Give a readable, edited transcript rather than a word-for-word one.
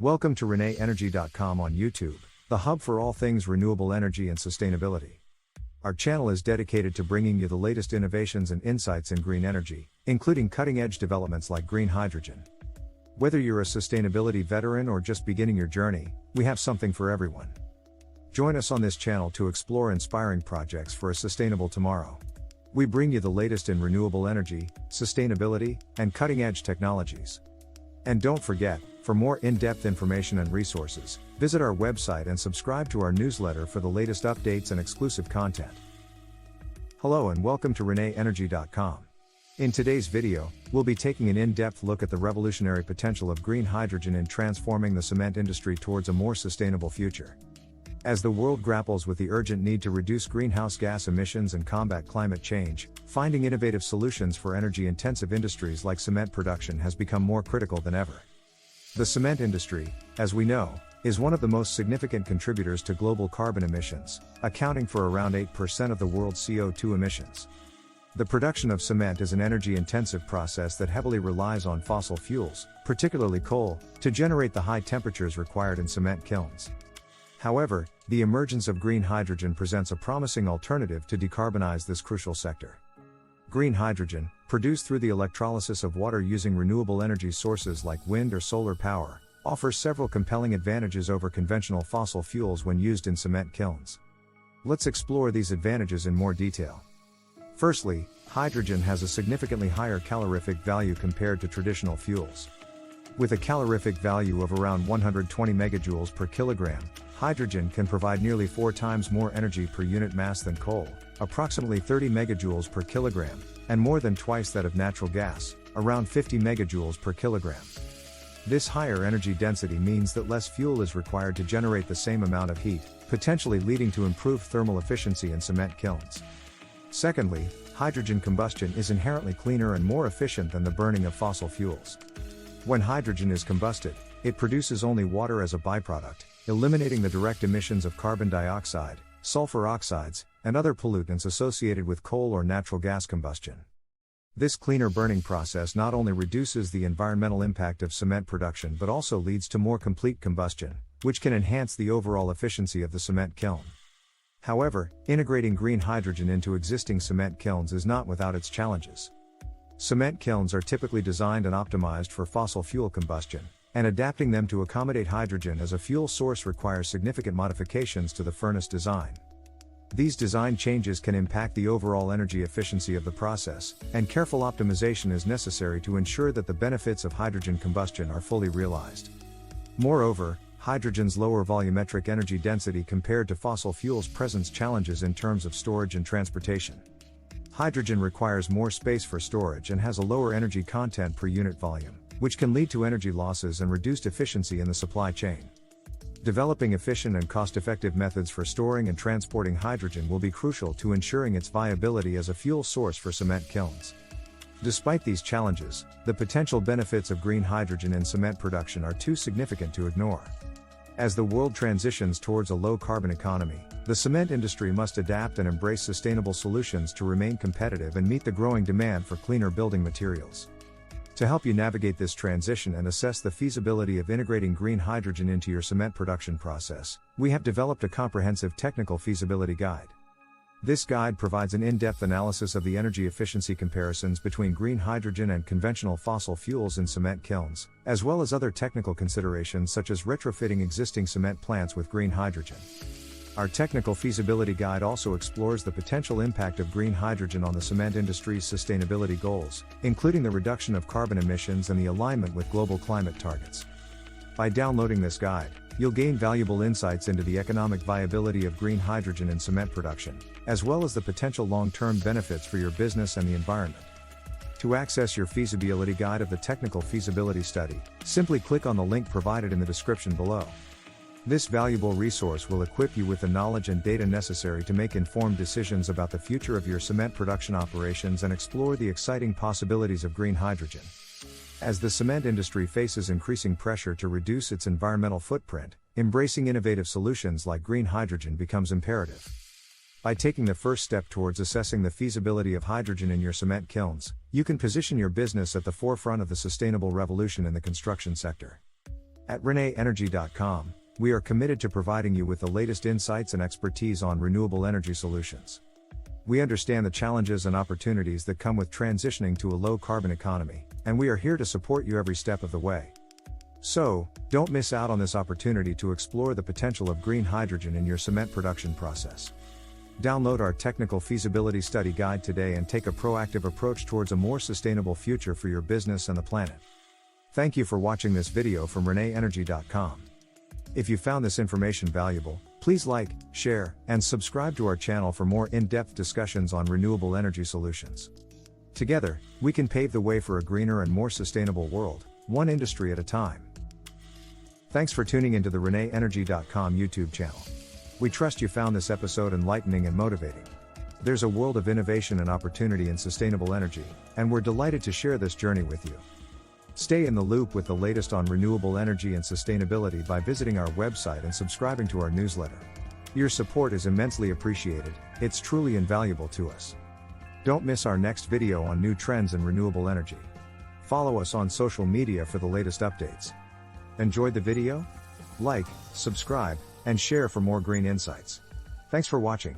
Welcome to ReneEnergy.com on YouTube, the hub for all things renewable energy and sustainability. Our channel is dedicated to bringing you the latest innovations and insights in green energy, including cutting-edge developments like green hydrogen. Whether you're a sustainability veteran or just beginning your journey, we have something for everyone. Join us on this channel to explore inspiring projects for a sustainable tomorrow. We bring you the latest in renewable energy, sustainability, and cutting-edge technologies. And don't forget, for more in-depth information and resources, visit our website and subscribe to our newsletter for the latest updates and exclusive content. Hello and welcome to ReneEnergy.com. In today's video, we'll be taking an in-depth look at the revolutionary potential of green hydrogen in transforming the cement industry towards a more sustainable future. As the world grapples with the urgent need to reduce greenhouse gas emissions and combat climate change, finding innovative solutions for energy-intensive industries like cement production has become more critical than ever. The cement industry, as we know, is one of the most significant contributors to global carbon emissions, accounting for around 8% of the world's CO2 emissions. The production of cement is an energy-intensive process that heavily relies on fossil fuels, particularly coal, to generate the high temperatures required in cement kilns. However, the emergence of green hydrogen presents a promising alternative to decarbonize this crucial sector. Green hydrogen, produced through the electrolysis of water using renewable energy sources like wind or solar power, offers several compelling advantages over conventional fossil fuels when used in cement kilns. Let's explore these advantages in more detail. Firstly, hydrogen has a significantly higher calorific value compared to traditional fuels. With a calorific value of around 120 megajoules per kilogram, hydrogen can provide nearly 4 times more energy per unit mass than coal, approximately 30 megajoules per kilogram, and more than twice that of natural gas, around 50 megajoules per kilogram. This higher energy density means that less fuel is required to generate the same amount of heat, potentially leading to improved thermal efficiency in cement kilns. Secondly, hydrogen combustion is inherently cleaner and more efficient than the burning of fossil fuels. When hydrogen is combusted, it produces only water as a byproduct, eliminating the direct emissions of carbon dioxide, sulfur oxides, and other pollutants associated with coal or natural gas combustion. This cleaner burning process not only reduces the environmental impact of cement production but also leads to more complete combustion, which can enhance the overall efficiency of the cement kiln. However, integrating green hydrogen into existing cement kilns is not without its challenges. Cement kilns are typically designed and optimized for fossil fuel combustion, and adapting them to accommodate hydrogen as a fuel source requires significant modifications to the furnace design. These design changes can impact the overall energy efficiency of the process, and careful optimization is necessary to ensure that the benefits of hydrogen combustion are fully realized. Moreover, hydrogen's lower volumetric energy density compared to fossil fuels presents challenges in terms of storage and transportation. Hydrogen requires more space for storage and has a lower energy content per unit volume, which can lead to energy losses and reduced efficiency in the supply chain. Developing efficient and cost-effective methods for storing and transporting hydrogen will be crucial to ensuring its viability as a fuel source for cement kilns. Despite these challenges, the potential benefits of green hydrogen in cement production are too significant to ignore. As the world transitions towards a low-carbon economy, the cement industry must adapt and embrace sustainable solutions to remain competitive and meet the growing demand for cleaner building materials. To help you navigate this transition and assess the feasibility of integrating green hydrogen into your cement production process, we have developed a comprehensive technical feasibility guide. This guide provides an in-depth analysis of the energy efficiency comparisons between green hydrogen and conventional fossil fuels in cement kilns, as well as other technical considerations such as retrofitting existing cement plants with green hydrogen. Our technical feasibility guide also explores the potential impact of green hydrogen on the cement industry's sustainability goals, including the reduction of carbon emissions and the alignment with global climate targets. By downloading this guide, you'll gain valuable insights into the economic viability of green hydrogen in cement production, as well as the potential long-term benefits for your business and the environment. To access your feasibility guide of the technical feasibility study, simply click on the link provided in the description below. This valuable resource will equip you with the knowledge and data necessary to make informed decisions about the future of your cement production operations and explore the exciting possibilities of green hydrogen. As the cement industry faces increasing pressure to reduce its environmental footprint, embracing innovative solutions like green hydrogen becomes imperative. By taking the first step towards assessing the feasibility of hydrogen in your cement kilns, you can position your business at the forefront of the sustainable revolution in the construction sector. At renewenergy.com, we are committed to providing you with the latest insights and expertise on renewable energy solutions. We understand the challenges and opportunities that come with transitioning to a low-carbon economy, and we are here to support you every step of the way. So, don't miss out on this opportunity to explore the potential of green hydrogen in your cement production process. Download our technical feasibility study guide today and take a proactive approach towards a more sustainable future for your business and the planet. Thank you for watching this video from renewenergy.com. If you found this information valuable, please like, share, and subscribe to our channel for more in-depth discussions on renewable energy solutions. Together, we can pave the way for a greener and more sustainable world, one industry at a time. Thanks for tuning into the renewenergy.com YouTube channel. We trust you found this episode enlightening and motivating. There's a world of innovation and opportunity in sustainable energy, and we're delighted to share this journey with you. Stay in the loop with the latest on renewable energy and sustainability by visiting our website and subscribing to our newsletter. Your support is immensely appreciated, it's truly invaluable to us. Don't miss our next video on new trends in renewable energy. Follow us on social media for the latest updates. Enjoyed the video? Like, subscribe, and share for more green insights. Thanks for watching.